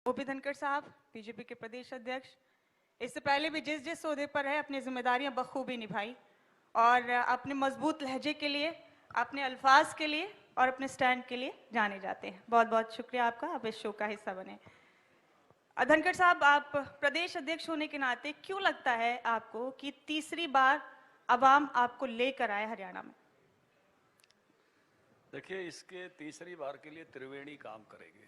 OP Dhankhar साहब, BJP के प्रदेश अध्यक्ष, इससे पहले भी जिस जिस ओहदे पर है अपनी जिम्मेदारियां बखूबी निभाई और अपने मजबूत लहजे के लिए, अपने अल्फाज के लिए और अपने स्टैंड के लिए जाने जाते हैं। बहुत बहुत शुक्रिया आपका, आप इस शो का हिस्सा बने। धनखड़ साहब, आप प्रदेश अध्यक्ष होने के नाते क्यों लगता है आपको कि तीसरी बार अवाम आपको लेकर आए हरियाणा में? देखिए, इसके तीसरी बार के लिए त्रिवेणी काम करेंगे।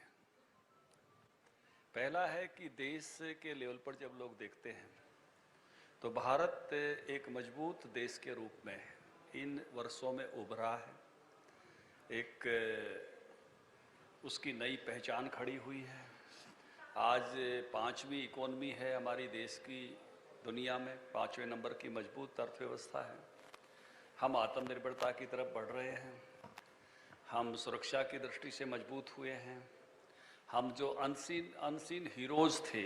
पहला है कि देश के लेवल पर जब लोग देखते हैं तो भारत एक मजबूत देश के रूप में इन वर्षों में उभरा है। एक उसकी नई पहचान खड़ी हुई है। आज 5वीं इकोनॉमी है हमारी देश की, दुनिया में 5वें नंबर की मजबूत अर्थव्यवस्था है। हम आत्मनिर्भरता की तरफ बढ़ रहे हैं। हम सुरक्षा की दृष्टि से मजबूत हुए हैं। हम जो अनसीन हीरोज़ थे,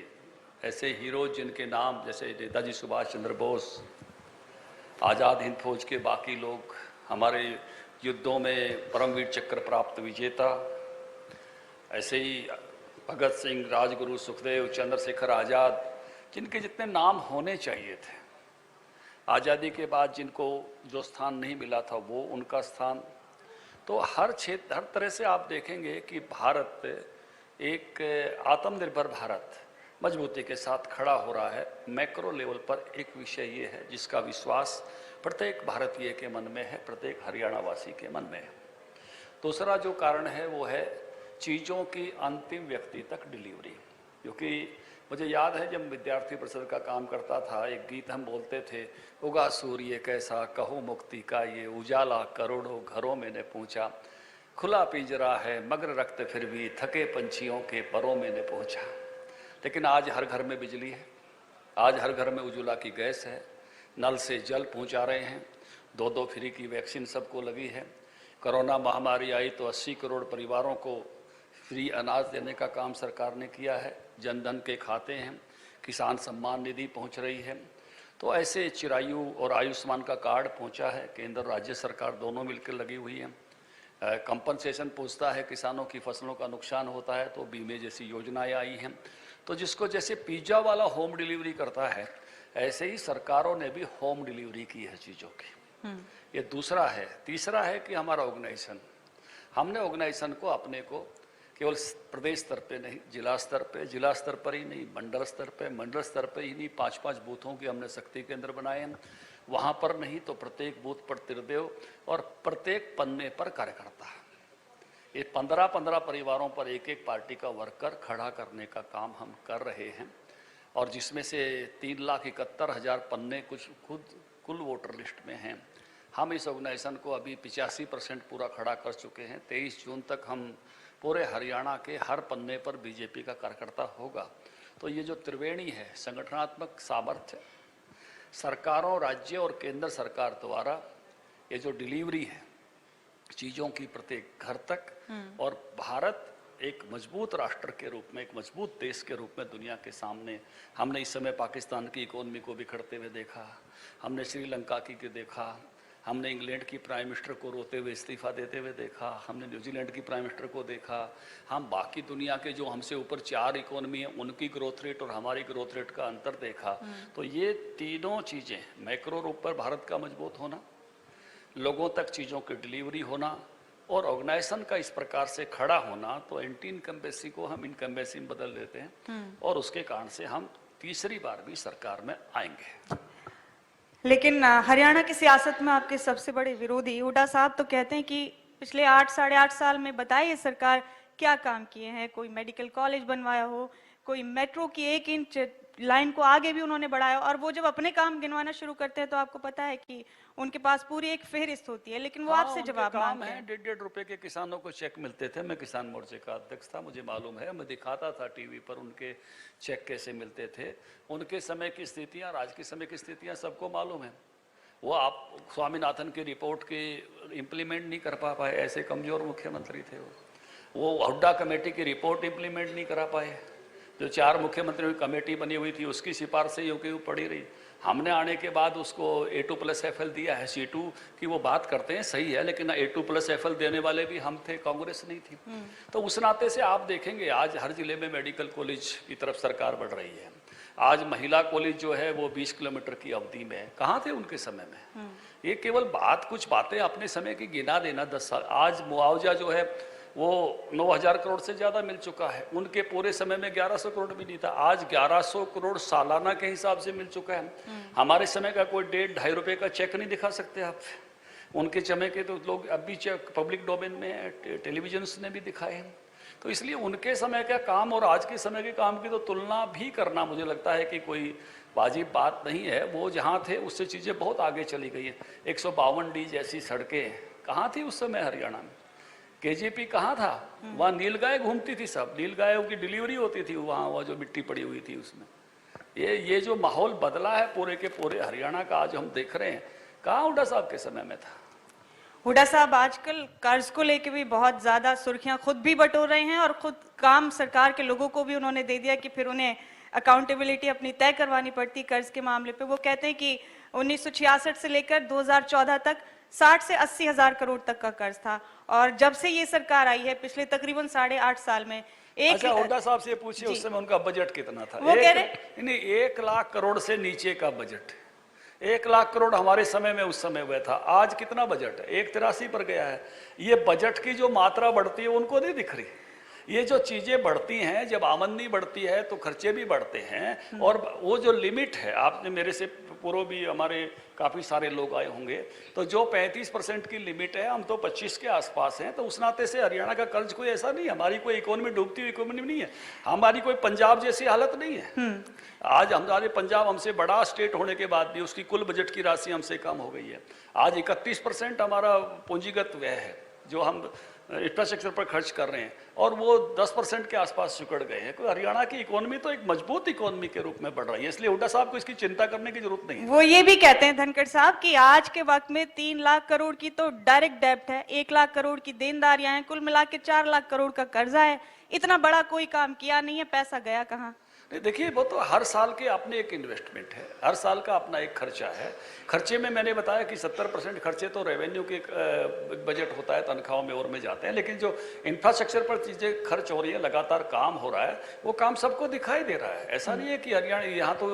ऐसे हीरोज़ जिनके नाम जैसे नेताजी सुभाष चंद्र बोस, आज़ाद हिंद फौज के बाकी लोग, हमारे युद्धों में परमवीर चक्र प्राप्त विजेता, ऐसे ही भगत सिंह, राजगुरु, सुखदेव, चंद्रशेखर आज़ाद, जिनके जितने नाम होने चाहिए थे, आज़ादी के बाद जिनको जो स्थान नहीं मिला था वो उनका स्थान। तो हर क्षेत्र, हर तरह से आप देखेंगे कि भारत एक आत्मनिर्भर भारत मजबूती के साथ खड़ा हो रहा है। मैक्रो लेवल पर एक विषय ये है जिसका विश्वास प्रत्येक भारतीय के मन में है, प्रत्येक हरियाणा वासी के मन में है। दूसरा जो कारण है वो है चीज़ों की अंतिम व्यक्ति तक डिलीवरी। क्योंकि मुझे याद है जब विद्यार्थी परिषद का काम करता था, एक गीत हम बोलते थे, उगा सूर्य कैसा कहूँ मुक्ति का ये उजाला करोड़ों घरों में ने पूछा, खुला पिंजरा है मगर रक्त फिर भी थके पंछियों के परों में ने पहुँचा। लेकिन आज हर घर में बिजली है, आज हर घर में उज्ज्वला की गैस है, नल से जल पहुँचा रहे हैं, 2-2 फ्री की वैक्सीन सबको लगी है। कोरोना महामारी आई तो 80 करोड़ परिवारों को फ्री अनाज देने का काम सरकार ने किया है। जनधन के खाते हैं, किसान सम्मान निधि पहुंच रही है। तो ऐसे चिरायु और आयुष्मान का कार्ड पहुंचा है, केंद्र राज्य सरकार दोनों मिलकर लगी हुई है। कंपनसेशन पहुंचता है, किसानों की फसलों का नुकसान होता है तो बीमे जैसी योजनाएं आई हैं। तो जिसको जैसे पिज्ज़ा वाला होम डिलीवरी करता है, ऐसे ही सरकारों ने भी होम डिलीवरी की है चीज़ों की। ये दूसरा है। तीसरा है कि हमारा ऑर्गेनाइजेशन, हमने ऑर्गेनाइजेशन को अपने को केवल प्रदेश स्तर पे नहीं, जिला स्तर पर ही नहीं, मंडल स्तर पे ही नहीं, 5-5 बूथों के हमने शक्ति केंद्र बनाए हैं। वहाँ पर नहीं तो प्रत्येक बूथ पर त्रिदेव और प्रत्येक पन्ने पर कार्यकर्ता। ये 15-15 परिवारों पर एक पार्टी का वर्कर खड़ा करने का काम हम कर रहे हैं। और जिसमें से 3,71,000 पन्ने कुछ कुल वोटर लिस्ट में हैं। हम इस ऑर्गेनाइजेशन को अभी 85% पूरा खड़ा कर चुके हैं। 23 जून तक हम पूरे हरियाणा के हर पन्ने पर बीजेपी का कार्यकर्ता होगा। तो ये जो त्रिवेणी है, संगठनात्मक सामर्थ्य, सरकारों, राज्य और केंद्र सरकार द्वारा ये जो डिलीवरी है चीज़ों की प्रत्येक घर तक, और भारत एक मजबूत राष्ट्र के रूप में, एक मजबूत देश के रूप में दुनिया के सामने, हमने इस समय पाकिस्तान की इकोनॉमी को बिखरते हुए देखा, हमने श्रीलंका की देखा, हमने इंग्लैंड की प्राइम मिनिस्टर को रोते हुए इस्तीफा देते हुए देखा, हमने न्यूजीलैंड की प्राइम मिनिस्टर को देखा, हम बाकी दुनिया के जो हमसे ऊपर 4 इकोनॉमी है उनकी ग्रोथ रेट और हमारी ग्रोथ रेट का अंतर देखा। तो ये तीनों चीज़ें, मैक्रो रूप पर भारत का मजबूत होना, लोगों तक चीज़ों की डिलीवरी होना और ऑर्गेनाइजेशन का इस प्रकार से खड़ा होना, तो एंटी इनकम्बेंसी को हम इनकम्बेंसी में बदल देते हैं और उसके कारण से हम तीसरी बार भी सरकार में आएंगे। लेकिन हरियाणा की सियासत में आपके सबसे बड़े विरोधी हुड्डा साहब तो कहते हैं कि पिछले 8-8.5 साल में बताइए सरकार क्या काम किए हैं। कोई मेडिकल कॉलेज बनवाया हो, कोई मेट्रो की 1 इंच लाइन को आगे भी उन्होंने बढ़ाया। और वो जब अपने काम गिनवाना शुरू करते हैं तो आपको पता है कि उनके पास पूरी एक फेहरिस्त होती है, लेकिन वो आपसे जवाब मांगते हैं। 1.5 रुपए के किसानों को चेक मिलते थे। मैं किसान मोर्चे का अध्यक्ष था, मुझे मालूम है, मैं दिखाता था टीवी पर उनके चेक कैसे मिलते थे। उनके समय की स्थितियाँ, आज के समय की स्थितियाँ सबको मालूम है। वो आप स्वामीनाथन की रिपोर्ट की इम्प्लीमेंट नहीं कर पाए, ऐसे कमजोर मुख्यमंत्री थे वो हुड्डा कमेटी की रिपोर्ट इम्प्लीमेंट नहीं करा पाए। जो 4 मुख्यमंत्रियों की कमेटी बनी हुई थी उसकी सिफारिशें यूं की यूं पड़ी रही। हमने आने के बाद उसको A2+FL दिया है। C2 की वो बात करते हैं, सही है, लेकिन A2+FL देने वाले भी हम थे, कांग्रेस नहीं थी। तो उस नाते से आप देखेंगे आज हर जिले में मेडिकल कॉलेज की तरफ सरकार बढ़ रही है। आज महिला कॉलेज जो है वो 20 किलोमीटर की अवधि में है। कहाँ थे उनके समय में? ये केवल कुछ बातें अपने समय की गिना देना 10 साल। आज मुआवजा जो है वो 9,000 करोड़ से ज़्यादा मिल चुका है। उनके पूरे समय में 1100 करोड़ भी नहीं था, आज 1100 करोड़ सालाना के हिसाब से मिल चुका है। हमारे समय का कोई 1.5 रुपये का चेक नहीं दिखा सकते आप। उनके समय के तो लोग अब भी चेक पब्लिक डोमेन में, टेलीविजन ने भी दिखाए हैं। तो इसलिए उनके समय का काम और आज के समय के काम की तो तुलना भी करना मुझे लगता है कि कोई वाजिब बात नहीं है। वो जहाँ थे उससे चीज़ें बहुत आगे चली गई हैं। 152D जैसी सड़कें कहाँ थी उस समय हरियाणा में? KJP कहाँ था? वहाँ नीलगाय घूमती थी, सब नीलगायों की डिलीवरी होती थी वहाँ जो मिट्टी पड़ी हुई थी उसमें। ये जो माहौल बदला है पूरे के पूरे हरियाणा का आज हम देख रहे हैं, कहाँ हुड्डा साहब के समय में था? हुड्डा साहब आजकल कर्ज को लेके भी बहुत ज्यादा सुर्खियां खुद भी बटोर रहे हैं और खुद काम सरकार के लोगों को भी उन्होंने दे दिया कि फिर उन्हें अकाउंटेबिलिटी अपनी तय करवानी पड़ती कर्ज के मामले पे। वो कहते हैं कि 1966 से लेकर 2014 तक 60 से 80 हजार करोड़ तक का कर्ज था, और जब से ये सरकार आई है पिछले तकरीबन 8.5 साल में अच्छा, हुड्डा साहब से पूछिए उस समय उनका बजट कितना था? वो कह रहे नहीं, 1 लाख करोड़ से नीचे का बजट। 1 लाख करोड़ हमारे समय में उस समय हुआ था। आज कितना बजट है? 183 पर गया है। ये बजट की जो मात्रा बढ़ती है उनको नहीं दिख रही। ये जो चीजें बढ़ती हैं, जब आमदनी बढ़ती है तो खर्चे भी बढ़ते हैं। और वो जो लिमिट है, आपने मेरे से पूर्व भी हमारे काफ़ी सारे लोग आए होंगे, तो जो 35% की लिमिट है, हम तो 25 के आसपास हैं। तो उस नाते से हरियाणा का कर्ज कोई ऐसा नहीं, हमारी कोई इकोनॉमी डूबती हुई इकोनॉमी नहीं है, हमारी कोई पंजाब जैसी हालत नहीं है। आज हमारे पंजाब हमसे बड़ा स्टेट होने के बाद भी उसकी कुल बजट की राशि हमसे कम हो गई है। आज 31% हमारा पूंजीगत व्यय है जो हम इंफ्रास्ट्रक्चर पर खर्च कर रहे हैं, और वो 10% के आसपास सिकुड़ गए हैं। तो हरियाणा की इकोनॉमी तो एक मजबूत इकोनॉमी के रूप में बढ़ रही है, इसलिए हुड्डा साहब को इसकी चिंता करने की जरूरत नहीं है। वो ये भी कहते हैं धनखड़ साहब कि आज के वक्त में 3 लाख करोड़ की तो डायरेक्ट डेब्ट है, 1 लाख करोड़ की देनदारियां हैं, कुल मिला के 4 लाख करोड़ का कर्जा है। इतना बड़ा कोई काम किया नहीं है, पैसा गया कहाँ? देखिए, वो तो हर साल के अपने एक इन्वेस्टमेंट है, हर साल का अपना एक खर्चा है। खर्चे में मैंने बताया कि 70% खर्चे तो रेवेन्यू के बजट होता है, तनख्वाहों में और में जाते हैं, लेकिन जो इंफ्रास्ट्रक्चर पर चीज़ें खर्च हो रही है, लगातार काम हो रहा है, वो काम सबको दिखाई दे रहा है। ऐसा नहीं है कि हरियाणा, यहाँ तो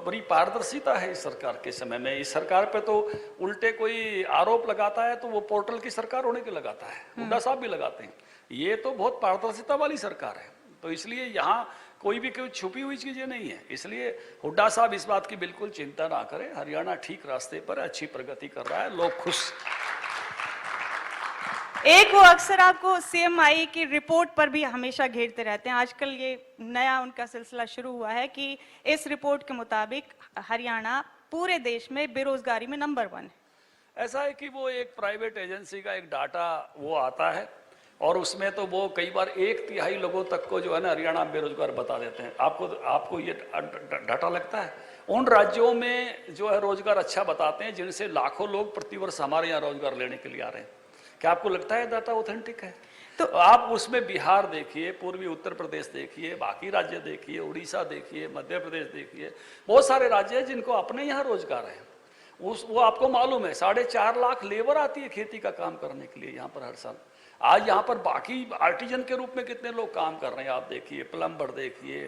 बड़ी पारदर्शिता है इस सरकार के समय में। इस सरकार पे तो उल्टे कोई आरोप लगाता है तो वो पोर्टल की सरकार होने के लगाता है, हुड्डा साहब भी लगाते हैं। ये तो बहुत पारदर्शिता वाली सरकार है, तो इसलिए यहाँ कोई भी कोई छुपी हुई चीजें नहीं है। इसलिए हुड्डा साहब इस बात की बिल्कुल चिंता ना करें, हरियाणा ठीक रास्ते पर अच्छी प्रगति कर रहा है, लोग खुश। एक वो अक्सर आपको CMI की रिपोर्ट पर भी हमेशा घेरते रहते हैं, आजकल ये नया उनका सिलसिला शुरू हुआ है कि इस रिपोर्ट के मुताबिक हरियाणा पूरे देश में बेरोजगारी में नंबर 1 है। ऐसा है कि वो एक प्राइवेट एजेंसी का एक डाटा वो आता है, और उसमें तो वो कई बार 1/3 लोगों तक को जो है ना हरियाणा बेरोजगार बता देते हैं। आपको ये डाटा लगता है? उन राज्यों में जो है रोजगार अच्छा बताते हैं जिनसे लाखों लोग प्रतिवर्ष हमारे यहाँ रोजगार लेने के लिए आ रहे हैं। क्या आपको लगता है डाटा ऑथेंटिक है? तो आप उसमें बिहार देखिए, पूर्वी उत्तर प्रदेश देखिए, बाकी राज्य देखिए, उड़ीसा देखिए, मध्य प्रदेश देखिए, बहुत सारे राज्य हैं जिनको अपने यहाँ रोजगार है। वो आपको मालूम है, 4.5 लाख लेबर आती है खेती का काम करने के लिए यहाँ पर हर साल। आज यहाँ पर बाकी आर्टिजन के रूप में कितने लोग काम कर रहे हैं आप देखिए, प्लम्बर देखिए,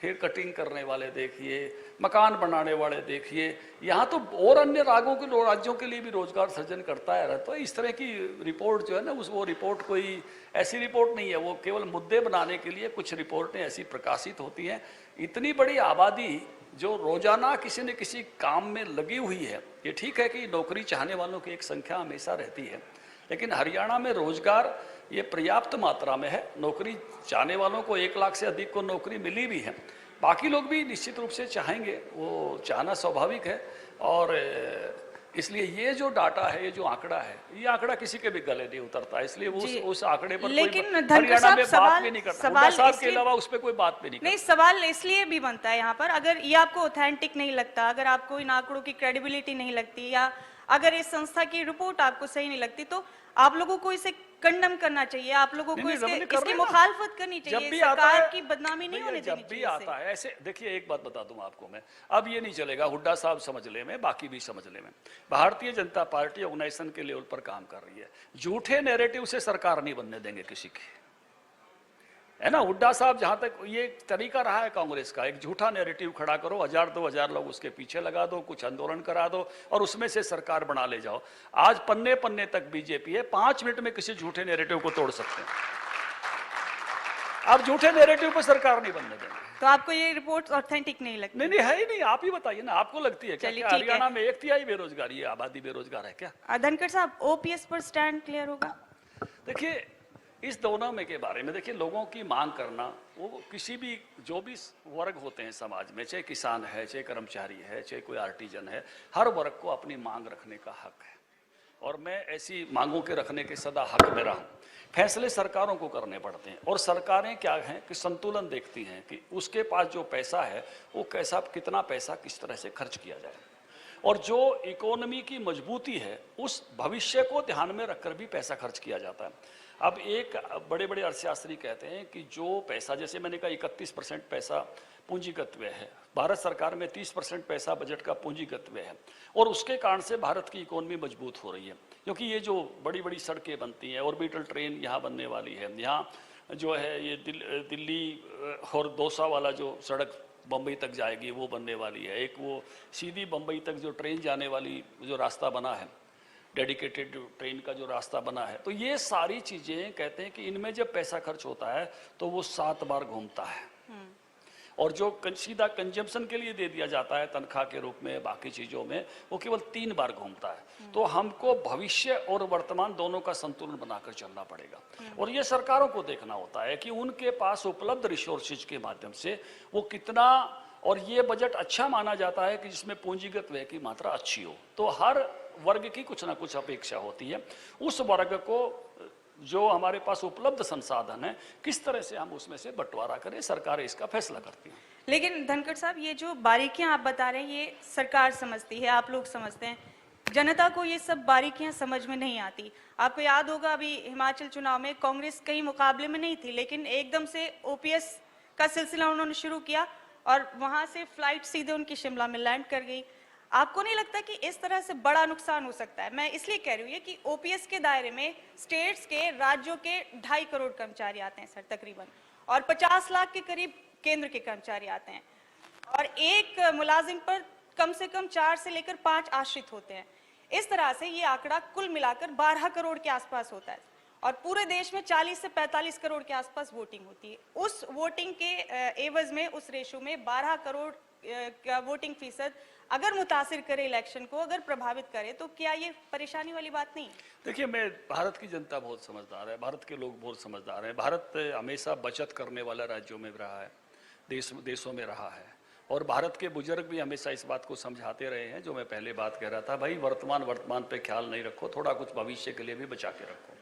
हेयर कटिंग करने वाले देखिए, मकान बनाने वाले देखिए। यहाँ तो और अन्य राज्यों के लिए भी रोजगार सृजन करता है। तो इस तरह की रिपोर्ट जो है ना, वो रिपोर्ट कोई ऐसी रिपोर्ट नहीं है, वो केवल मुद्दे बनाने के लिए कुछ रिपोर्टें ऐसी प्रकाशित होती हैं। इतनी बड़ी आबादी जो रोजाना किसी न किसी काम में लगी हुई है, ये ठीक है कि नौकरी चाहने वालों की एक संख्या हमेशा रहती है, लेकिन हरियाणा में रोजगार ये पर्याप्त मात्रा में है। नौकरी चाहने वालों को 1 लाख से अधिक को नौकरी मिली भी है। बाकी लोग भी निश्चित रूप से चाहेंगे, वो चाहना स्वाभाविक है। और इसलिए ये जो डाटा है, ये जो आंकड़ा है, ये आंकड़ा किसी के भी गले नहीं उतरता, इसलिए उस आंकड़े पर लेकिन कोई हरियाणा में बात भी नहीं करता। हुड्डा साहब के अलावा उस पर कोई बात भी नहीं करता। सवाल इसलिए भी बनता है यहाँ पर, अगर ये आपको ऑथेंटिक नहीं लगता, अगर आपको इन आंकड़ों की क्रेडिबिलिटी नहीं लगती, या अगर इस संस्था की रिपोर्ट आपको सही नहीं लगती तो आप लोगों को इसे कंडम करना चाहिए, आप लोगों को इसकी मुखालफत करनी चाहिए, सरकार की बदनामी नहीं होने देनी चाहिए। जब भी आता है ऐसे, देखिए एक बात बता दूं आपको मैं, अब ये नहीं चलेगा, हुड्डा साहब समझ ले में, बाकी भी समझ ले में, भारतीय जनता पार्टी ऑर्गेनाइजेशन के लेवल पर काम कर रही है। झूठे नैरेटिव से सरकार नहीं बनने देंगे किसी की, है ना। हुड्डा साहब, जहां तक ये तरीका रहा है कांग्रेस का, एक झूठा नैरेटिव खड़ा करो, 1000-2000 लोग उसके पीछे लगा दो, कुछ आंदोलन करा दो और उसमें से सरकार बना ले जाओ। आज पन्ने पन्ने तक बीजेपी है, 5 मिनट में किसी झूठे नैरेटिव को तोड़ सकते हैं। आप झूठे नैरेटिव पर सरकार नहीं बनने देंगे। तो आपको ये रिपोर्ट ऑथेंटिक नहीं लगती? नहीं है ही नहीं, आप ही बताइए ना, आपको लगती है क्या हरियाणा में 1/3 बेरोजगारी है, आबादी बेरोजगार है क्या? धनखड़ साहब, ओपीएस पर स्टैंड क्लियर होगा? देखिए, इस दोनों में के बारे में देखिए, लोगों की मांग करना, वो किसी भी जो भी वर्ग होते हैं समाज में, चाहे किसान है, चाहे कर्मचारी है, चाहे कोई आर्टिजन है, हर वर्ग को अपनी मांग रखने का हक है और मैं ऐसी मांगों के रखने के सदा हक में रहा हूँ। फैसले सरकारों को करने पड़ते हैं और सरकारें क्या हैं कि संतुलन देखती हैं कि उसके पास जो पैसा है वो कितना पैसा किस तरह से खर्च किया जाए, और जो इकोनॉमी की मजबूती है उस भविष्य को ध्यान में रखकर भी पैसा खर्च किया जाता है। अब एक बड़े बड़े अर्थशास्त्री कहते हैं कि जो पैसा, जैसे मैंने कहा 31% पैसा पूंजीगत व्यय है, भारत सरकार में 30% पैसा बजट का पूंजीगत व्यय है और उसके कारण से भारत की इकोनॉमी मजबूत हो रही है, क्योंकि ये जो बड़ी बड़ी सड़कें बनती हैं, ऑर्बिटल ट्रेन यहाँ बनने वाली है, यहाँ जो है ये दिल्ली और दौसा वाला जो सड़क बम्बई तक जाएगी वो बनने वाली है, एक वो सीधी बम्बई तक जो ट्रेन जाने वाली जो रास्ता बना है, डेडिकेटेड ट्रेन का जो रास्ता बना है, तो ये सारी चीज़ें कहते हैं कि इनमें जब पैसा खर्च होता है तो वो 7 बार घूमता है और जो सीधा कंजम्पशन के लिए दे दिया जाता है तनख्वाह के रूप में, बाकी चीज़ों में, वो केवल 3 बार घूमता है। तो हमको भविष्य और वर्तमान दोनों का संतुलन बनाकर चलना पड़ेगा और ये सरकारों को देखना होता है कि उनके पास उपलब्ध रिसोर्सेज के माध्यम से वो कितना, और ये बजट अच्छा माना जाता है कि जिसमें पूंजीगत व्यय की मात्रा अच्छी हो, तो हर वर्ग की कुछ ना कुछ अपेक्षा होती है। उस वर्ग को जो हमारे पास उपलब्ध संसाधन है किस तरह से हम उसमें से बंटवारा करें, सरकार इसका फैसला करती है। लेकिन धनखड़ साहब, ये जो बारीकियां आप बता रहे हैं ये सरकार समझती है, आप लोग समझते हैं, जनता को ये सब बारीकियां समझ में नहीं आती। आपको याद होगा अभी हिमाचल चुनाव में कांग्रेस कई मुकाबले में नहीं थी, लेकिन एकदम से ओपीएस का सिलसिला उन्होंने शुरू किया और वहां से फ्लाइट सीधे उनकी शिमला में लैंड कर गई। आपको नहीं लगता कि इस तरह से बड़ा नुकसान हो सकता है? मैं इसलिए कह रही हूँ कि ओपीएस के दायरे में स्टेट्स के, राज्यों के 2.5 करोड़ कर्मचारी आते हैं सर तकरीबन, और 50 लाख के करीब केंद्र के कर्मचारी आते हैं और एक मुलाजिम पर कम से कम 4 से लेकर 5 आश्रित होते हैं। इस तरह से ये आंकड़ा कुल मिलाकर 12 करोड़ के आसपास होता है और पूरे देश में 40 से 45 करोड़ के आसपास वोटिंग होती है। उस वोटिंग के एवज में, उस रेशो में 12 करोड़ का वोटिंग फीसद अगर मुतासिर करे इलेक्शन को, अगर प्रभावित करे, तो क्या ये परेशानी वाली बात नहीं? देखिए, भारत की जनता बहुत समझदार है, भारत के लोग बहुत समझदार हैं। भारत हमेशा बचत करने वाला राज्यों में रहा है, देशों में रहा है और भारत के बुजुर्ग भी हमेशा इस बात को समझाते रहे हैं, जो मैं पहले बात कह रहा था, भाई वर्तमान पे ख्याल नहीं रखो, थोड़ा कुछ भविष्य के लिए भी बचा के रखो।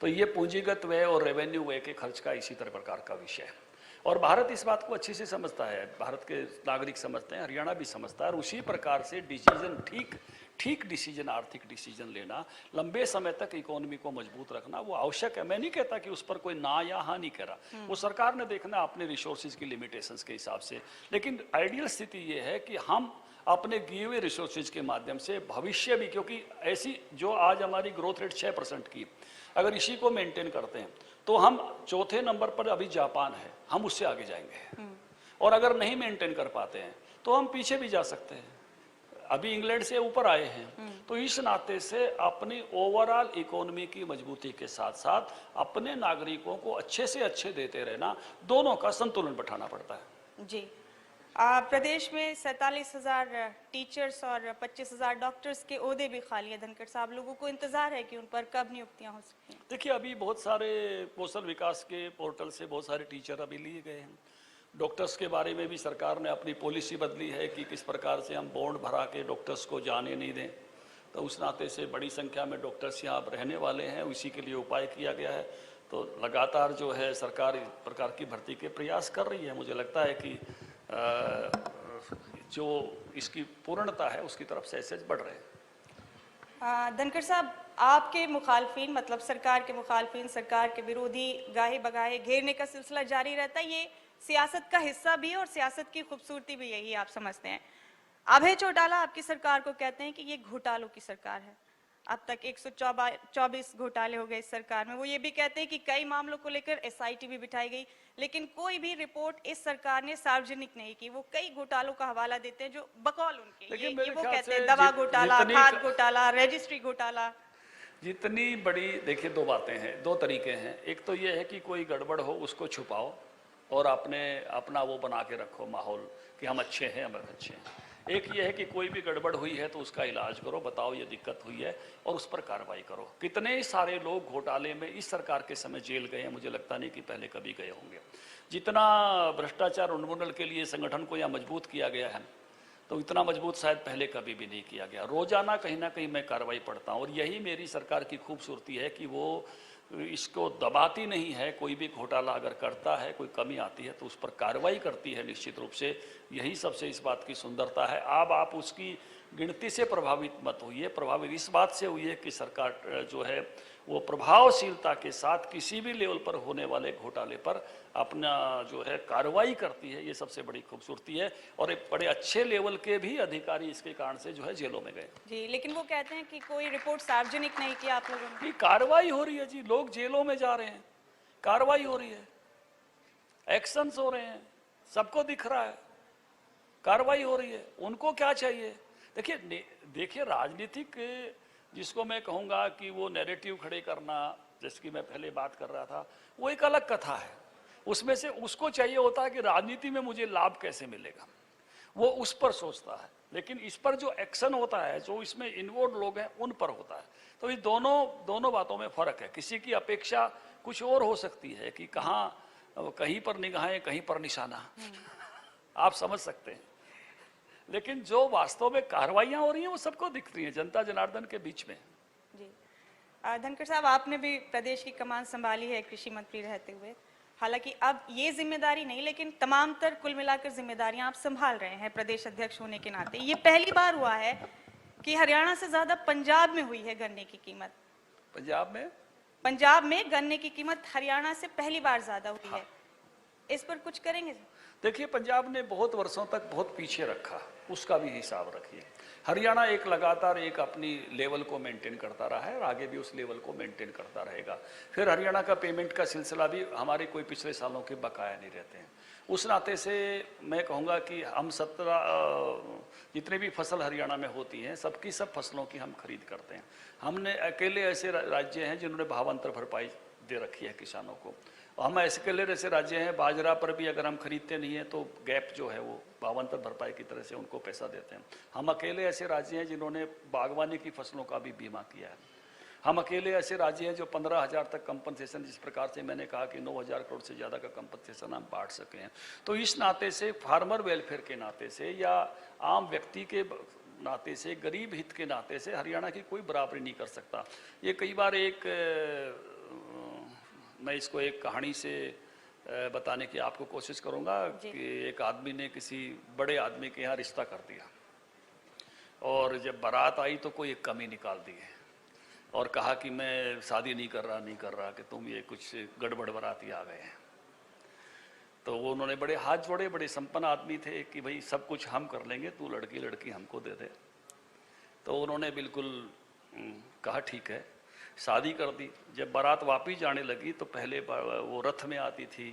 तो ये पूंजीगत व्यय और रेवेन्यू व्यय के खर्च का इसी तरह प्रकार का विषय है और भारत इस बात को अच्छे से समझता है, भारत के नागरिक समझते हैं, हरियाणा भी समझता है और उसी प्रकार से डिसीजन, ठीक डिसीजन, आर्थिक डिसीजन लेना, लंबे समय तक इकोनॉमी को मजबूत रखना वो आवश्यक है। मैं नहीं कहता कि उस पर कोई ना या हाँ नहीं कह रहा, वो सरकार ने देखना अपने रिसोर्सेज की लिमिटेशंस के हिसाब से, लेकिन आइडियल स्थिति ये है कि हम अपने दिए हुए रिसोर्सेज के माध्यम से भविष्य भी, क्योंकि ऐसी जो आज हमारी ग्रोथ रेट 6% की, अगर इसी को मेंटेन करते हैं तो हम 4थे नंबर पर अभी जापान है, हम उससे आगे जाएंगे और अगर नहीं मेंटेन कर पाते हैं तो हम पीछे भी जा सकते हैं। अभी इंग्लैंड से ऊपर आए हैं, तो इस नाते से अपनी ओवरऑल इकोनॉमी की मजबूती के साथ साथ अपने नागरिकों को अच्छे से अच्छे देते रहना, दोनों का संतुलन बैठाना पड़ता है। जी, प्रदेश में 47,000 टीचर्स और 25,000 डॉक्टर्स के ओहदे भी खाली है। धनखड़ साहब, लोगों को इंतजार है कि उन पर कब नियुक्तियां हो सकती हैं? देखिए, अभी बहुत सारे कौशल विकास के पोर्टल से बहुत सारे टीचर अभी लिए गए हैं। डॉक्टर्स के बारे में भी सरकार ने अपनी पॉलिसी बदली है कि किस प्रकार से हम बॉन्ड भरा के डॉक्टर्स को जाने नहीं दें, तो उस नाते से बड़ी संख्या में डॉक्टर्स यहाँ रहने वाले हैं, उसी के लिए उपाय किया गया है। तो लगातार जो है सरकार इस प्रकार की भर्ती के प्रयास कर रही है। मुझे लगता है कि जो इसकी पूर्णता है उसकी तरफ से ऐसे बढ़ रहे हैं। धनखड़ साहब, आपके मुखालफिन मतलब सरकार के मुखालफिन, सरकार के विरोधी गाहे बगाहे घेरने का सिलसिला जारी रहता है। ये सियासत का हिस्सा भी है और सियासत की खूबसूरती भी यही आप समझते हैं। अभय चौटाला आपकी सरकार को कहते हैं कि ये घोटालों की सरकार है। अब तक 124 घोटाले हो गए इस सरकार में। वो ये भी कहते हैं कि कई मामलों को लेकर एसआईटी भी बिठाई गई, लेकिन कोई भी रिपोर्ट इस सरकार ने सार्वजनिक नहीं की। वो कई घोटालों का हवाला देते हैं जो बकौल उनके, लेकिन ये मेरे वो ख्याल कहते हैं से दवा घोटाला, जितनी खाद घोटाला, रजिस्ट्री घोटाला। जितनी बड़ी, देखिए दो बातें हैं, दो तरीके हैं। एक तो ये है कि कोई गड़बड़ हो उसको छुपाओ और अपना वो बना के रखो माहौल कि हम अच्छे हैं, हम अच्छे हैं। एक ये है कि कोई भी गड़बड़ हुई है तो उसका इलाज करो, बताओ ये दिक्कत हुई है और उस पर कार्रवाई करो। कितने सारे लोग घोटाले में इस सरकार के समय जेल गए हैं, मुझे लगता नहीं कि पहले कभी गए होंगे। जितना भ्रष्टाचार उन्मूलन के लिए संगठन को यहाँ मजबूत किया गया है, तो इतना मजबूत शायद पहले कभी भी नहीं किया गया। रोजाना कहीं ना कहीं मैं कार्रवाई पढ़ता हूँ और यही मेरी सरकार की खूबसूरती है कि वो इसको दबाती नहीं है। कोई भी घोटाला अगर करता है, कोई कमी आती है तो उस पर कार्रवाई करती है निश्चित रूप से। यही सबसे इस बात की सुंदरता है। अब आप उसकी गिनती से प्रभावित मत होइए, प्रभावित इस बात से हुई है कि सरकार जो है वो प्रभावशीलता के साथ किसी भी लेवल पर होने वाले घोटाले पर अपना जो है कार्रवाई करती है। ये सबसे बड़ी खूबसूरती है और एक बड़े अच्छे लेवल के भी अधिकारी इसके कारण से जो है जेलों में गए जी, लेकिन वो कहते हैं कि कोई रिपोर्ट सार्वजनिक नहीं की आप लोगों ने। कि कार्रवाई हो रही है जी, लोग जेलों में जा रहे हैं, कार्रवाई हो रही है, एक्शंस हो रहे हैं, सबको दिख रहा है, कार्रवाई हो रही है। उनको क्या चाहिए? देखिए राजनीतिक, जिसको मैं कहूँगा कि वो नैरेटिव खड़े करना, जिसकी मैं पहले बात कर रहा था, वो एक अलग कथा है। उसमें से उसको चाहिए होता है कि राजनीति में मुझे लाभ कैसे मिलेगा, वो उस पर सोचता है। लेकिन इस पर जो एक्शन होता है, जो इसमें इन्वॉल्व लोग हैं, उन पर होता है। तो ये दोनों बातों में फर्क है। किसी की अपेक्षा कुछ और हो सकती है कि कहीं पर निगाहें, कहीं पर निशाना, आप समझ सकते हैं। लेकिन जो वास्तव में कार्रवाइयां हो रही हैं वो सबको दिख रही हैं, जनता जनार्दन के बीच में। जी, धनखड़ साहब, आपने भी प्रदेश की कमान संभाली है कृषि मंत्री रहते हुए। हालांकि अब ये जिम्मेदारी नहीं, लेकिन तमाम तर कुल मिलाकर जिम्मेदारियां आप संभाल रहे हैं प्रदेश अध्यक्ष होने के नाते। ये पहली बार हुआ है कि हरियाणा से ज्यादा पंजाब में हुई है गन्ने की कीमत। पंजाब में गन्ने की कीमत हरियाणा से पहली बार ज्यादा हुई है। इस पर कुछ करेंगे? देखिए, पंजाब ने बहुत वर्षों तक बहुत पीछे रखा, उसका भी हिसाब रखिए। हरियाणा एक लगातार एक अपनी लेवल को मेंटेन करता रहा है और आगे भी उस लेवल को मेंटेन करता रहेगा। फिर हरियाणा का पेमेंट का सिलसिला भी हमारे कोई पिछले सालों के बकाया नहीं रहते हैं। उस नाते से मैं कहूँगा कि हम 17 जितने भी फसल हरियाणा में होती हैं, सबकी सब फसलों की हम खरीद करते हैं। हमने अकेले ऐसे राज्य हैं जिन्होंने भावांतर भरपाई दे रखी है किसानों को। हम ऐसे अकेले ऐसे राज्य हैं, बाजरा पर भी अगर हम खरीदते नहीं हैं तो गैप जो है वो भावांतर भरपाई की तरह से उनको पैसा देते हैं। हम अकेले ऐसे राज्य हैं जिन्होंने बागवानी की फसलों का भी बीमा किया है। हम अकेले ऐसे राज्य हैं जो 15,000 तक कंपनसेशन, जिस प्रकार से मैंने कहा कि 9,000 करोड़ से ज़्यादा का कंपनसेशन हम बांट सके हैं। तो इस नाते से, फार्मर वेलफेयर के नाते से या आम व्यक्ति के नाते से, गरीब हित के नाते से हरियाणा की कोई बराबरी नहीं कर सकता। ये कई बार मैं इसको एक कहानी से बताने की आपको कोशिश करूंगा कि एक आदमी ने किसी बड़े आदमी के यहाँ रिश्ता कर दिया और जब बारात आई तो कोई एक कमी निकाल दी है और कहा कि मैं शादी नहीं कर रहा कि तुम ये कुछ गड़बड़ बाराती आ गए हैं। तो वो उन्होंने बड़े हाथ जोड़े, बड़े संपन्न आदमी थे कि भाई सब कुछ हम कर लेंगे, तू लड़की हमको दे दे। तो उन्होंने बिल्कुल कहा ठीक है, शादी कर दी। जब बारात वापिस जाने लगी तो पहले वो रथ में आती थी,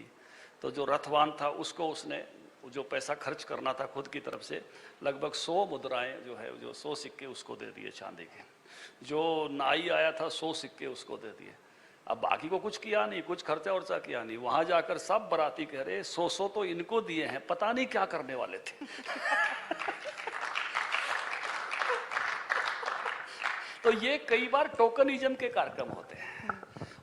तो जो रथवान था उसको उसने जो पैसा खर्च करना था खुद की तरफ से, लगभग 100 मुद्राएं जो 100 सिक्के उसको दे दिए चांदी के। जो नाई आया था 100 सिक्के उसको दे दिए। अब बाकी को कुछ किया नहीं, कुछ खर्चा वर्चा किया नहीं। वहां जाकर सब बराती कह रहे 100 तो इनको दिए हैं, पता नहीं क्या करने वाले थे। तो ये कई बार टोकनिज्म के कार्यक्रम होते हैं।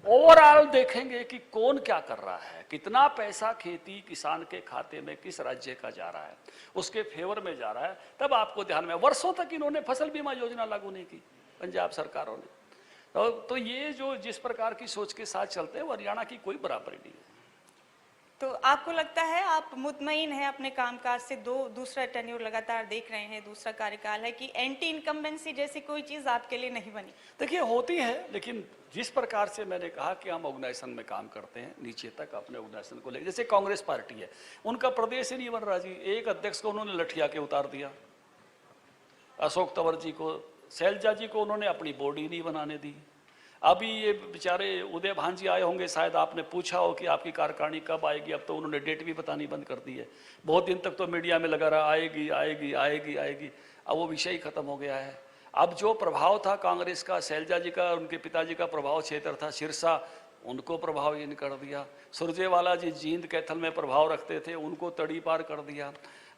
ओवरऑल देखेंगे कि कौन क्या कर रहा है, कितना पैसा खेती किसान के खाते में किस राज्य का जा रहा है, उसके फेवर में जा रहा है, तब आपको ध्यान में। वर्षों तक इन्होंने फसल बीमा योजना लागू नहीं की पंजाब सरकारों ने। तो ये जो जिस प्रकार की सोच के साथ चलते हैं वो हरियाणा की कोई बराबरी नहीं है। तो आपको लगता है, आप मुतमईन हैं अपने कामकाज से, दूसरा टेन्योर लगातार देख रहे हैं, दूसरा कार्यकाल है, कि एंटी इनकम्बेंसी जैसी कोई चीज आपके लिए नहीं बनी? देखिए होती है, लेकिन जिस प्रकार से मैंने कहा कि हम ऑर्गेनाइजेशन में काम करते हैं नीचे तक अपने ऑर्गेनाइजेशन को लेकर, जैसे कांग्रेस पार्टी है, उनका प्रदेश ही नहीं बन रहा जी, एक अध्यक्ष को उन्होंने लठिया के उतार दिया, अशोक तंवर जी को, शैलजा जी को उन्होंने अपनी बोर्ड ही नहीं बनाने दी। अभी ये बेचारे उदय भान जी आए होंगे, शायद आपने पूछा हो कि आपकी कार्यकारिणी कब आएगी, अब तो उन्होंने डेट भी बतानी बंद कर दी है। बहुत दिन तक तो मीडिया में लगा रहा आएगी आएगी आएगी आएगी, अब वो विषय ही खत्म हो गया है। अब जो प्रभाव था कांग्रेस का, शैलजा जी का, उनके पिताजी का प्रभाव क्षेत्र था सिरसा, उनको प्रभावहीन कर दिया। सुरजेवाला जी जींद कैथल में प्रभाव रखते थे, उनको तड़ी पार कर दिया।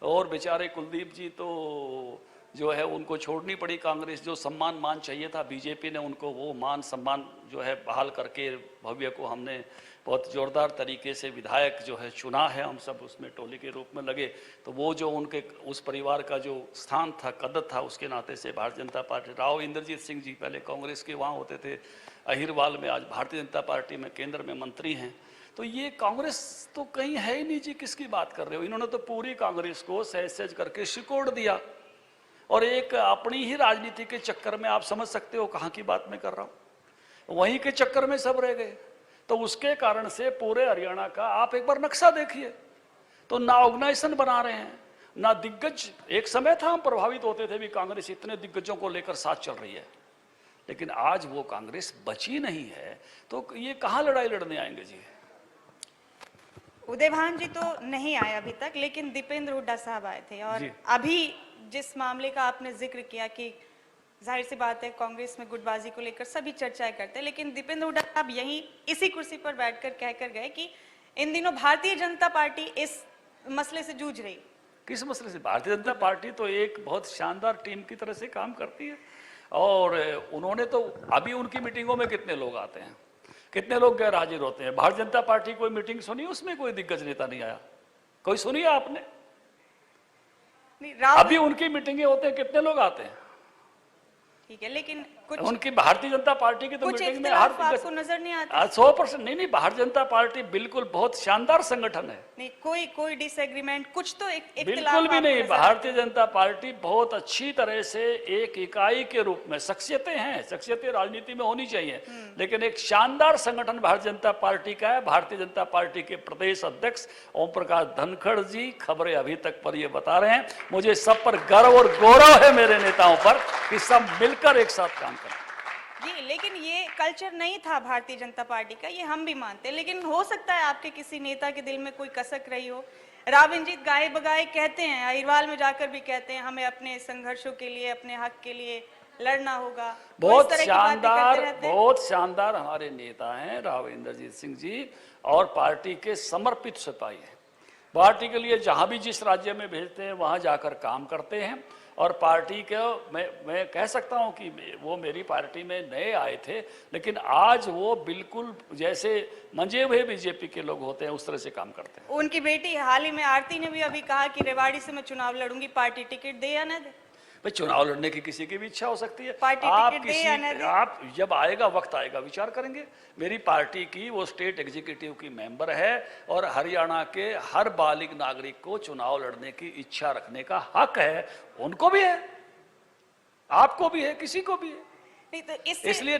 और बेचारे कुलदीप जी तो जो है उनको छोड़नी पड़ी कांग्रेस, जो सम्मान मान चाहिए था बीजेपी ने उनको वो मान सम्मान जो है बहाल करके भव्य को हमने बहुत जोरदार तरीके से विधायक जो है चुना है, हम सब उसमें टोली के रूप में लगे। तो वो जो उनके उस परिवार का जो स्थान था, कदर था, उसके नाते से भारतीय जनता पार्टी, राव इंद्रजीत सिंह जी पहले कांग्रेस के वहाँ होते थे अहिरवाल में, आज भारतीय जनता पार्टी में केंद्र में मंत्री हैं। तो ये कांग्रेस तो कहीं है ही नहीं जी, किसकी बात कर रहे हो? इन्होंने तो पूरी कांग्रेस को सहज सहज करके सिकोड़ दिया, और एक अपनी ही राजनीति के चक्कर में, आप समझ सकते हो कहाँ की बात मैं कर रहा हूँ, वहीं के चक्कर में सब रह गए। तो उसके कारण से पूरे हरियाणा का आप एक बार नक्शा देखिए, तो ना ऑर्गेनाइजेशन बना रहे हैं, ना दिग्गज। एक समय था हम प्रभावित होते थे भी, कांग्रेस इतने दिग्गजों को लेकर साथ चल रही है, लेकिन आज वो कांग्रेस बची नहीं है, तो ये कहाँ लड़ाई लड़ने आएंगे जी? उदय भान जी तो नहीं आए अभी तक, लेकिन दीपेंद्र हुड्डा साहब आए थे। और अभी जिस मामले का आपने जिक्र किया कि जाहिर सी बात है कांग्रेस में गुटबाजी को लेकर सभी चर्चाएं करते हैं, लेकिन दीपेंद्र हुड्डा साहब यहीं इसी कुर्सी पर बैठकर कहकर गए कि इन दिनों भारतीय जनता पार्टी इस मसले से जूझ रही। किस मसले से? भारतीय जनता पार्टी तो एक बहुत शानदार टीम की तरह से काम करती है, और उन्होंने तो अभी उनकी मीटिंगों में कितने लोग आते हैं, कितने लोग गैर हाजिर होते हैं। भारतीय जनता पार्टी कोई मीटिंग सुनी, उसमें कोई दिग्गज नेता नहीं आया? कोई सुनी है आपने? अभी उनकी मीटिंगें होते हैं, कितने लोग आते हैं? ठीक है, लेकिन कुछ उनकी भारतीय जनता पार्टी की तो मीटिंग में हर आपको नजर नहीं आता? 100% नहीं। भारतीय जनता पार्टी बिल्कुल बहुत शानदार संगठन है। नहीं, कोई डिसएग्रीमेंट, कुछ तो इख्तिलाफ बिल्कुल भी नहीं। भारतीय जनता पार्टी बहुत अच्छी तरह से एक इकाई के रूप में, शख्सियतें हैं, शख्सियतें राजनीति में होनी चाहिए, लेकिन एक शानदार संगठन भारतीय जनता पार्टी का है। भारतीय जनता पार्टी के प्रदेश अध्यक्ष ओम प्रकाश धनखड़ जी खबरें अभी तक पर ये बता रहे हैं, मुझे सब पर गर्व और गौरव है मेरे नेताओं पर कि सब मिलकर एक साथ काम करें जी। लेकिन ये कल्चर नहीं था भारतीय जनता पार्टी का, ये हम भी मानते हैं, लेकिन हो सकता है आपके किसी नेता के दिल में कोई कसक रही हो। राव इंद्रजीत गाए बगाए कहते हैं, अहिरवाल में जाकर भी कहते हैं, हमें अपने संघर्षों के लिए, अपने हक के लिए लड़ना होगा। बहुत शानदार हमारे नेता हैं राव इंद्रजीत सिंह जी, और पार्टी के समर्पित सिपाही हैं। पार्टी के लिए जहां भी जिस राज्य में भेजते हैं वहां जाकर काम करते हैं, और पार्टी के मैं कह सकता हूं कि वो मेरी पार्टी में नए आए थे, लेकिन आज वो बिल्कुल जैसे मंजे हुए बीजेपी के लोग होते हैं उस तरह से काम करते हैं। उनकी बेटी हाल ही में आरती ने भी अभी कहा कि रेवाड़ी से मैं चुनाव लड़ूंगी, पार्टी टिकट दे या न दे। भाई चुनाव लड़ने की किसी की भी इच्छा हो सकती है, पार्टी आप जब आएगा वक्त आएगा विचार करेंगे। मेरी पार्टी की वो स्टेट एग्जीक्यूटिव की मेंबर है, और हरियाणा के हर बालिग नागरिक को चुनाव लड़ने की इच्छा रखने का हक है, उनको भी है, आपको भी है, किसी को भी है। नहीं तो इसलिए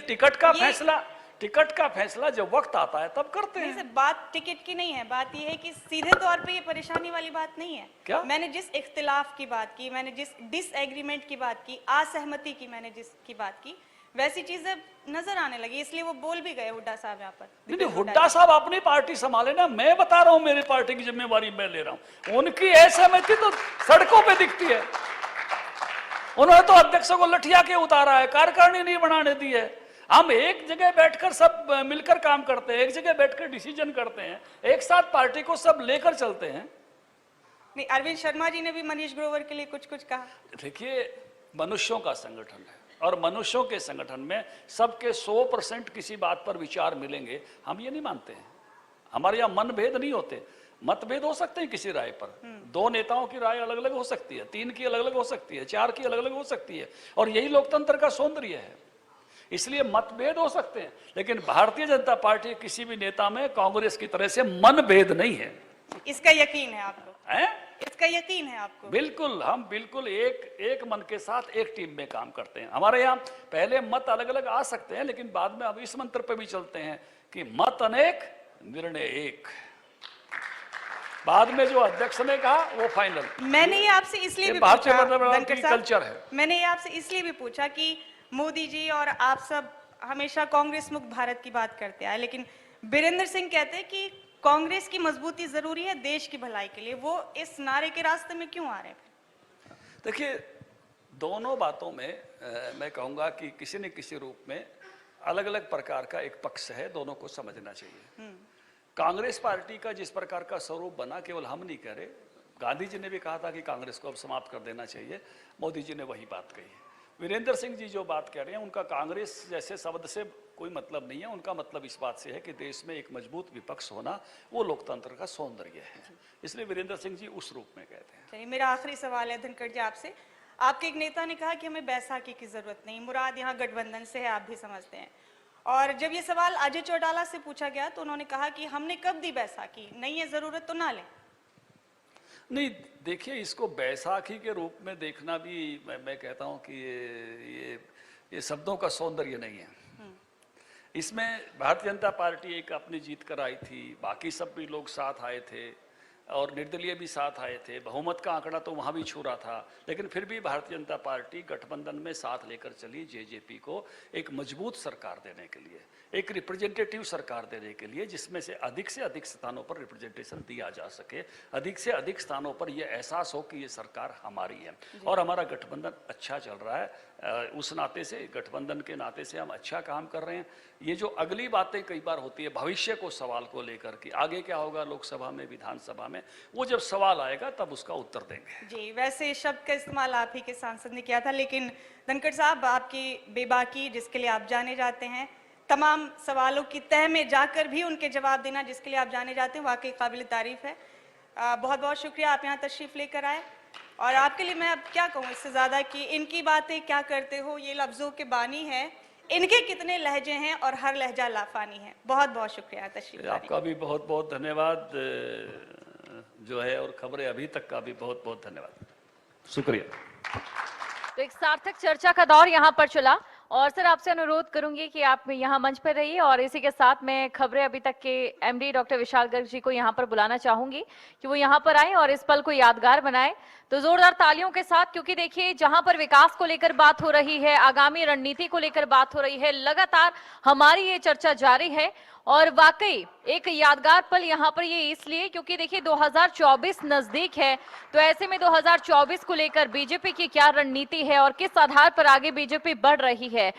टिकट का फैसला जब वक्त आता है तब करते हैं। बात टिकट की नहीं है, बात यह है कि सीधे तौर पे ये परेशानी वाली बात नहीं है। क्या? मैंने जिस इख्तिलाफ की बात की, मैंने जिस डिसएग्रीमेंट की बात की, असहमति की मैंने जिसकी बात की, वैसी चीजें नजर आने लगी, इसलिए वो बोल भी गए हुड्डा साहब यहाँ पर। नहीं, हुड्डा साहब अपनी पार्टी संभाले ना, मैं बता रहा हूँ मेरी पार्टी की जिम्मेवारी मैं ले रहा हूँ। उनकी असहमति तो सड़कों पे दिखती है। उन्होंने तो अध्यक्षों को लठिया के उतारा है, कार्यकारिणी नहीं बनाने दी है। हम एक जगह बैठकर सब मिलकर काम करते हैं, एक जगह बैठकर डिसीजन करते हैं, एक साथ पार्टी को सब लेकर चलते हैं। नहीं, अरविंद शर्मा जी ने भी मनीष ग्रोवर के लिए कुछ कहा। देखिए, मनुष्यों का संगठन है, और मनुष्यों के संगठन में सबके 100% किसी बात पर विचार मिलेंगे, हम ये नहीं मानते हैं। हमारे यहाँ मनभेद नहीं होते, मतभेद हो सकते हैं किसी राय पर। 2 नेताओं की राय अलग अलग हो सकती है, 3 की अलग अलग हो सकती है, 4 की अलग अलग हो सकती है, और यही लोकतंत्र का सौंदर्य है। इसलिए मतभेद हो सकते हैं, लेकिन भारतीय जनता पार्टी किसी भी नेता में कांग्रेस की तरह से मनभेद नहीं है। इसका यकीन है आपको? हैं? इसका यकीन है आपको? बिल्कुल, हम बिल्कुल एक मन के साथ एक टीम में काम करते हैं। हमारे यहाँ पहले मत अलग अलग आ सकते हैं, लेकिन बाद में अब इस मंत्र पे भी चलते हैं कि मत अनेक निर्णय एक। बाद में जो अध्यक्ष ने कहा वो फाइनल। मैंने ये आपसे इसलिए भी भारतीय पूछा, मतदान धनखड़ की साहब, कल्चर है। मैंने ये आपसे इसलिए भी पूछा कि मोदी जी और आप सब हमेशा कांग्रेस मुक्त भारत की बात करते आए, लेकिन बीरेंद्र सिंह कहते हैं कि कांग्रेस की मजबूती जरूरी है देश की भलाई के लिए। वो इस नारे के रास्ते में क्यों आ रहे हैं? देखिए, दोनों बातों में मैं कहूंगा कि किसी न किसी रूप में अलग अलग प्रकार का एक पक्ष है, दोनों को समझना चाहिए। कांग्रेस पार्टी का जिस प्रकार का स्वरूप बना, केवल हम नहीं कह रहे, गांधी जी ने भी कहा था कि कांग्रेस को अब समाप्त कर देना चाहिए, मोदी जी ने वही बात कही है। वीरेंद्र सिंह जी जो बात कह रहे हैं, उनका कांग्रेस जैसे शब्द से कोई मतलब नहीं है। उनका मतलब इस बात से है कि देश में एक मजबूत विपक्ष होना वो लोकतंत्र का सौंदर्य है, इसलिए वीरेंद्र सिंह जी उस रूप में कहते हैं। चलिए, मेरा आखिरी सवाल है धनखड़ जी आपसे। आपके एक नेता ने कहा कि हमें बैसाखी की जरूरत नहीं, मुराद यहाँ गठबंधन से है, आप भी समझते हैं। और जब ये सवाल अजय चौटाला से पूछा गया तो उन्होंने कहा कि हमने कब दी बैसाखी, नहीं है जरूरत तो ना लें। नहीं, देखिए, इसको बैसाखी के रूप में देखना भी मैं कहता हूं कि ये शब्दों का सौंदर्य नहीं है। इसमें भारतीय जनता पार्टी एक अपनी जीत कर आई थी, बाकी सब भी लोग साथ आए थे और निर्दलीय भी साथ आए थे। बहुमत का आंकड़ा तो वहाँ भी छू रहा था, लेकिन फिर भी भारतीय जनता पार्टी गठबंधन में साथ लेकर चली जेजेपी को एक मजबूत सरकार देने के लिए, एक रिप्रेजेंटेटिव सरकार देने के लिए, जिसमें से अधिक स्थानों पर रिप्रेजेंटेशन दिया जा सके, अधिक से अधिक स्थानों पर यह एहसास हो कि ये सरकार हमारी है और हमारा गठबंधन अच्छा चल रहा है। उस नाते से, गठबंधन के नाते से हम अच्छा काम कर रहे हैं। ये जो अगली बातें कई बार होती है भविष्य को सवाल को लेकर कि आगे क्या होगा लोकसभा में, विधानसभा में, वो जब सवाल आएगा तब उसका उत्तर देंगे। जी, वैसे शब्द का इस्तेमाल आप ही के सांसद ने किया था, लेकिन धनखड़ साहब, आपकी बेबाकी जिसके लिए आप जाने जाते हैं, तमाम सवालों की तह में जाकर भी उनके जवाब देना जिसके लिए आप जाने जाते हैं, वाकई काबिल तारीफ है। बहुत बहुत शुक्रिया, आप यहाँ तशरीफ लेकर आए। और आपके लिए मैं अब क्या कहूँ इससे ज़्यादा कि इनकी बातें क्या करते हो, ये लफ्ज़ों के बानी है, इनके कितने लहजे हैं और हर लहजा लाफानी है। बहुत बहुत शुक्रिया तशरीफ लाने। आपका भी बहुत बहुत धन्यवाद जो है, और खबरें अभी तक का भी बहुत बहुत धन्यवाद, शुक्रिया। तो एक सार्थक चर्चा का दौर यहाँ पर चला और सर आपसे अनुरोध करूंगी कि आप यहाँ मंच पर रहिए और इसी के साथ में खबरें अभी तक के एमडी डॉक्टर विशाल गर्ग जी को यहाँ पर बुलाना चाहूंगी कि वो यहाँ पर आए और इस पल को यादगार बनाए। तो जोरदार तालियों के साथ, क्योंकि देखिए जहां पर विकास को लेकर बात हो रही है, आगामी रणनीति को लेकर बात हो रही है, लगातार हमारी ये चर्चा जारी है और वाकई एक यादगार पल यहाँ पर ये इसलिए क्योंकि देखिए 2024 नजदीक है। तो ऐसे में 2024 को लेकर बीजेपी की क्या रणनीति है और किस आधार पर आगे बीजेपी बढ़ रही है।